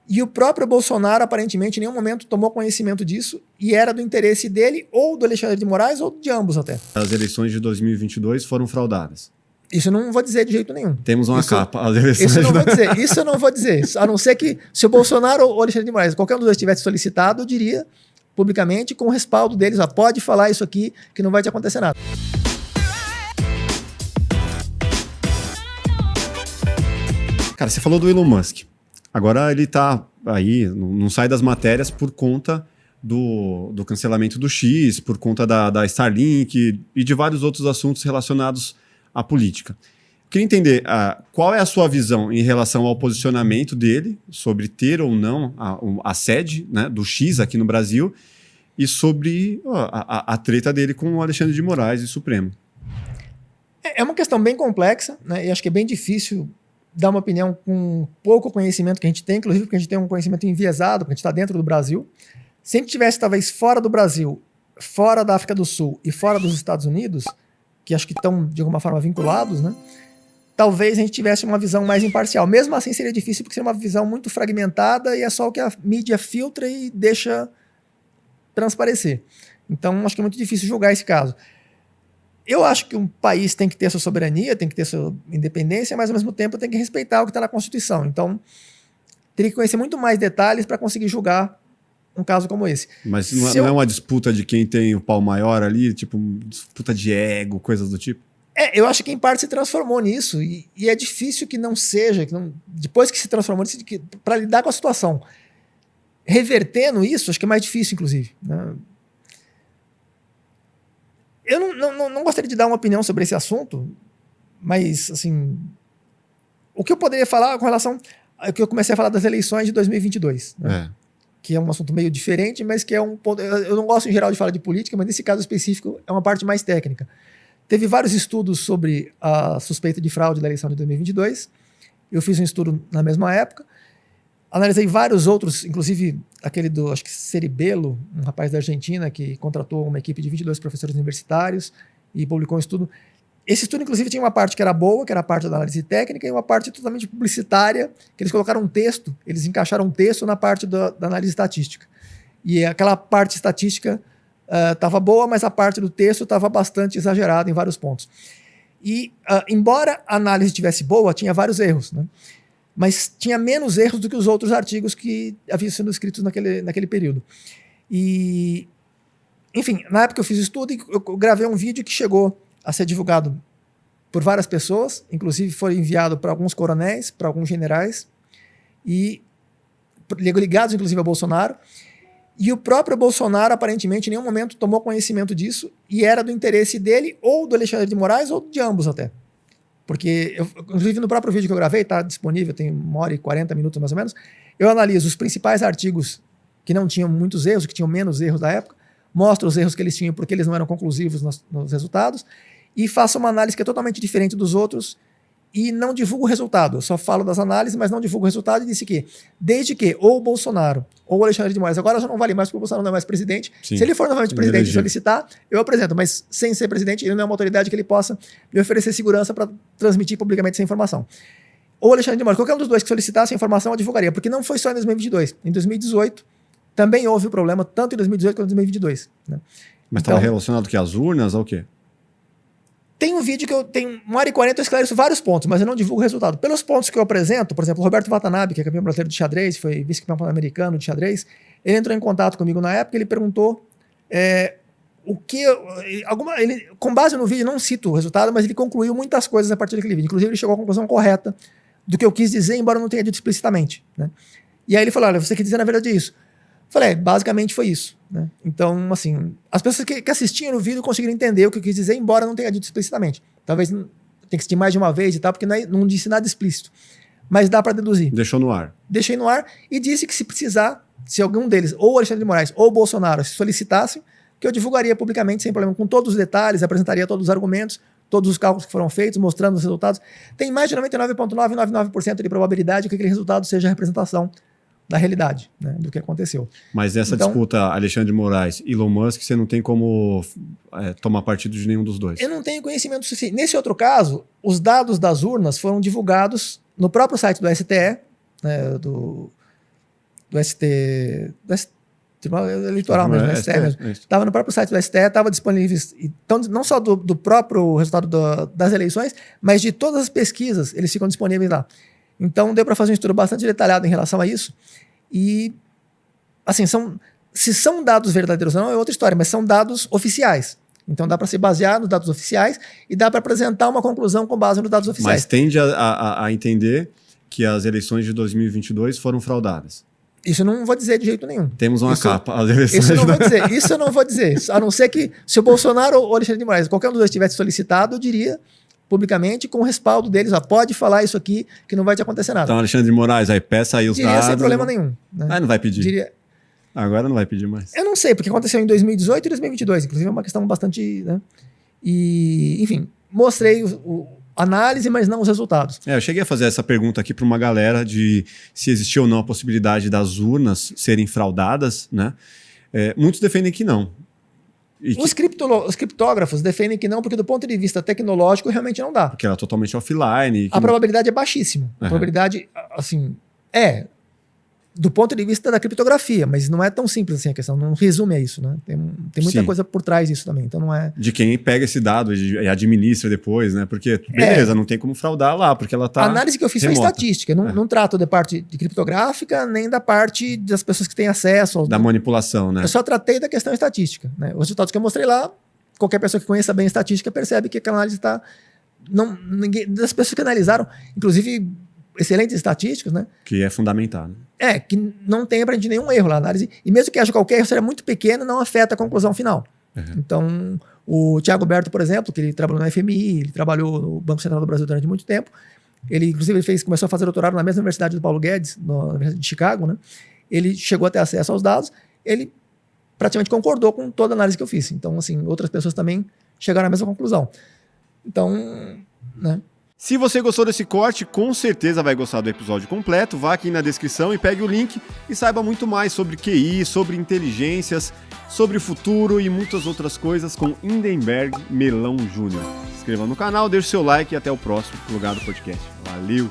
E o próprio Bolsonaro, aparentemente, em nenhum momento tomou conhecimento disso e era do interesse dele ou do Alexandre de Moraes ou de ambos até. As eleições de 2022 foram fraudadas. Isso eu não vou dizer de jeito nenhum. Temos uma capa. Isso eu não vou dizer. Isso eu não vou dizer. A não ser que se o Bolsonaro ou o Alexandre de Moraes, qualquer um dos dois tivesse solicitado, eu diria publicamente com o respaldo deles, ó, pode falar isso aqui que não vai te acontecer nada. Cara, você falou do Elon Musk. Agora ele tá aí, não sai das matérias por conta do cancelamento do X, por conta da Starlink e de vários outros assuntos relacionados à política. Queria entender qual é a sua visão em relação ao posicionamento dele sobre ter ou não a sede, né, do X aqui no Brasil e sobre a treta dele com o Alexandre de Moraes e Supremo. É uma questão bem complexa, né, e acho que é bem difícil dar uma opinião com pouco conhecimento que a gente tem, inclusive porque a gente tem um conhecimento enviesado, porque a gente está dentro do Brasil. Se a gente estivesse talvez fora do Brasil, fora da África do Sul e fora dos Estados Unidos, que acho que estão de alguma forma vinculados, né? Talvez a gente tivesse uma visão mais imparcial. Mesmo assim seria difícil porque seria uma visão muito fragmentada e é só o que a mídia filtra e deixa transparecer. Então acho que é muito difícil julgar esse caso. Eu acho que um país tem que ter sua soberania, tem que ter sua independência, mas ao mesmo tempo tem que respeitar o que está na Constituição. Então teria que conhecer muito mais detalhes para conseguir julgar um caso como esse. Mas não é uma disputa de quem tem o pau maior ali, tipo disputa de ego, coisas do tipo? Eu acho que em parte se transformou nisso e é difícil que não seja, depois que se transformou nisso, para lidar com a situação. Revertendo isso, acho que é mais difícil, inclusive. Né? Eu não gostaria de dar uma opinião sobre esse assunto, mas, assim, o que eu poderia falar com relação ao que eu comecei a falar das eleições de 2022, né? Que é um assunto meio diferente, mas que é um ponto... Eu não gosto, em geral, de falar de política, mas nesse caso específico é uma parte mais técnica. Teve vários estudos sobre a suspeita de fraude da eleição de 2022. Eu fiz um estudo na mesma época. Analisei vários outros, inclusive aquele do, acho que Ceribello, um rapaz da Argentina que contratou uma equipe de 22 professores universitários e publicou um estudo. Esse estudo, inclusive, tinha uma parte que era boa, que era a parte da análise técnica, e uma parte totalmente publicitária, que eles colocaram um texto, eles encaixaram um texto na parte da análise estatística. E aquela parte estatística estava boa, mas a parte do texto estava bastante exagerada em vários pontos. E, embora a análise estivesse boa, tinha vários erros, né? Mas tinha menos erros do que os outros artigos que haviam sido escritos naquele período. E, enfim, na época eu fiz o estudo e eu gravei um vídeo que chegou a ser divulgado por várias pessoas, inclusive foi enviado para alguns coronéis, para alguns generais, e ligados inclusive a Bolsonaro. E o próprio Bolsonaro, aparentemente, em nenhum momento tomou conhecimento disso e era do interesse dele ou do Alexandre de Moraes ou de ambos até. Porque, inclusive no próprio vídeo que eu gravei, está disponível, tem 1h40 minutos mais ou menos, eu analiso os principais artigos que não tinham muitos erros, que tinham menos erros da época, mostro os erros que eles tinham porque eles não eram conclusivos nos resultados, e faço uma análise que é totalmente diferente dos outros e não divulgo o resultado. Eu só falo das análises, mas não divulgo o resultado e disse que, desde que ou o Bolsonaro ou o Alexandre de Moraes, agora já não vale mais porque o Bolsonaro não é mais presidente. Sim. Se ele for novamente presidente e solicitar, eu apresento, mas sem ser presidente, ele não é uma autoridade que ele possa me oferecer segurança para transmitir publicamente essa informação. Ou Alexandre de Moraes, qualquer um dos dois que solicitasse a informação, eu divulgaria, porque não foi só em 2022. Em 2018, também houve o problema, tanto em 2018 quanto em 2022. Né? Mas estava relacionado que às urnas ou o quê? Tem um vídeo que eu tenho 1h40, eu esclareço vários pontos, mas eu não divulgo o resultado. Pelos pontos que eu apresento, por exemplo, o Roberto Watanabe, que é campeão brasileiro de xadrez, foi vice-campeão pan-americano de xadrez, ele entrou em contato comigo na época, ele perguntou o que... ele, com base no vídeo, não cito o resultado, mas ele concluiu muitas coisas a partir daquele vídeo. Inclusive, ele chegou à conclusão correta do que eu quis dizer, embora eu não tenha dito explicitamente. Né? E aí ele falou, olha, você quer dizer na verdade isso. Eu falei, basicamente foi isso. Né? Então, assim, as pessoas que assistiam no vídeo conseguiram entender o que eu quis dizer, embora não tenha dito explicitamente. Talvez tenha que assistir mais de uma vez e tal, porque não disse nada explícito. Mas dá para deduzir. Deixou no ar. Deixei no ar e disse que se precisar, se algum deles, ou o Alexandre de Moraes ou o Bolsonaro, se solicitassem, que eu divulgaria publicamente, sem problema, com todos os detalhes, apresentaria todos os argumentos, todos os cálculos que foram feitos, mostrando os resultados. Tem mais de 99,999% de probabilidade que aquele resultado seja a representação da realidade, né, do que aconteceu. Mas nessa disputa Alexandre de Moraes e Elon Musk, você não tem como tomar partido de nenhum dos dois? Eu não tenho conhecimento suficiente. Nesse outro caso, os dados das urnas foram divulgados no próprio site do STE, né, Tribunal Eleitoral mesmo, STE mesmo. Estava no próprio site do STE, estava disponível, então, não só do próprio resultado das eleições, mas de todas as pesquisas, eles ficam disponíveis lá. Então, deu para fazer um estudo bastante detalhado em relação a isso. E, assim, se são dados verdadeiros ou não, é outra história, mas são dados oficiais. Então, dá para se basear nos dados oficiais e dá para apresentar uma conclusão com base nos dados oficiais. Mas tende a entender que as eleições de 2022 foram fraudadas. Isso eu não vou dizer de jeito nenhum. Temos uma capa. Isso eu não vou dizer. A não ser que, se o Bolsonaro ou o Alexandre de Moraes, qualquer um dos dois tivesse solicitado, eu diria publicamente, com o respaldo deles, pode falar isso aqui, que não vai te acontecer nada. Então, Alexandre de Moraes, aí peça aí os dados. Diria sem problema nenhum. Né? Não vai pedir. Agora não vai pedir mais. Eu não sei, porque aconteceu em 2018 e 2022. Inclusive é uma questão bastante... Né? E, enfim, mostrei análise, mas não os resultados. Eu cheguei a fazer essa pergunta aqui para uma galera de se existia ou não a possibilidade das urnas serem fraudadas, né? Muitos defendem que não. Os criptógrafos defendem que não, porque do ponto de vista tecnológico realmente não dá. Porque ela é totalmente offline. A probabilidade é baixíssima. A probabilidade, assim, do ponto de vista da criptografia, mas não é tão simples assim a questão, não resume a isso, né? Tem muita coisa por trás disso também, então não é... De quem pega esse dado e administra depois, né? Porque, beleza, não tem como fraudar lá, porque ela tá... A análise que eu fiz foi estatística, não trato da parte de criptográfica, nem da parte das pessoas que têm acesso... Da manipulação, né? Eu só tratei da questão estatística, né? Os resultados que eu mostrei lá, qualquer pessoa que conheça bem estatística percebe que aquela análise está... Das pessoas que analisaram, inclusive... excelentes estatísticos, né? Que é fundamental, né? Que não tem aparentemente nenhum erro na análise. E mesmo que haja qualquer erro, seja muito pequeno, não afeta a conclusão final. Então, o Thiago Berto, por exemplo, que ele trabalhou na FMI, ele trabalhou no Banco Central do Brasil durante muito tempo. Ele, inclusive, começou a fazer doutorado na mesma universidade do Paulo Guedes, na Universidade de Chicago, né? Ele chegou a ter acesso aos dados, ele praticamente concordou com toda a análise que eu fiz. Então, assim, outras pessoas também chegaram à mesma conclusão. Então, né? Se você gostou desse corte, com certeza vai gostar do episódio completo. Vá aqui na descrição e pegue o link e saiba muito mais sobre QI, sobre inteligências, sobre o futuro e muitas outras coisas com Hindenberg Melão Júnior. Se inscreva no canal, deixe seu like e até o próximo Plugado Podcast. Valeu!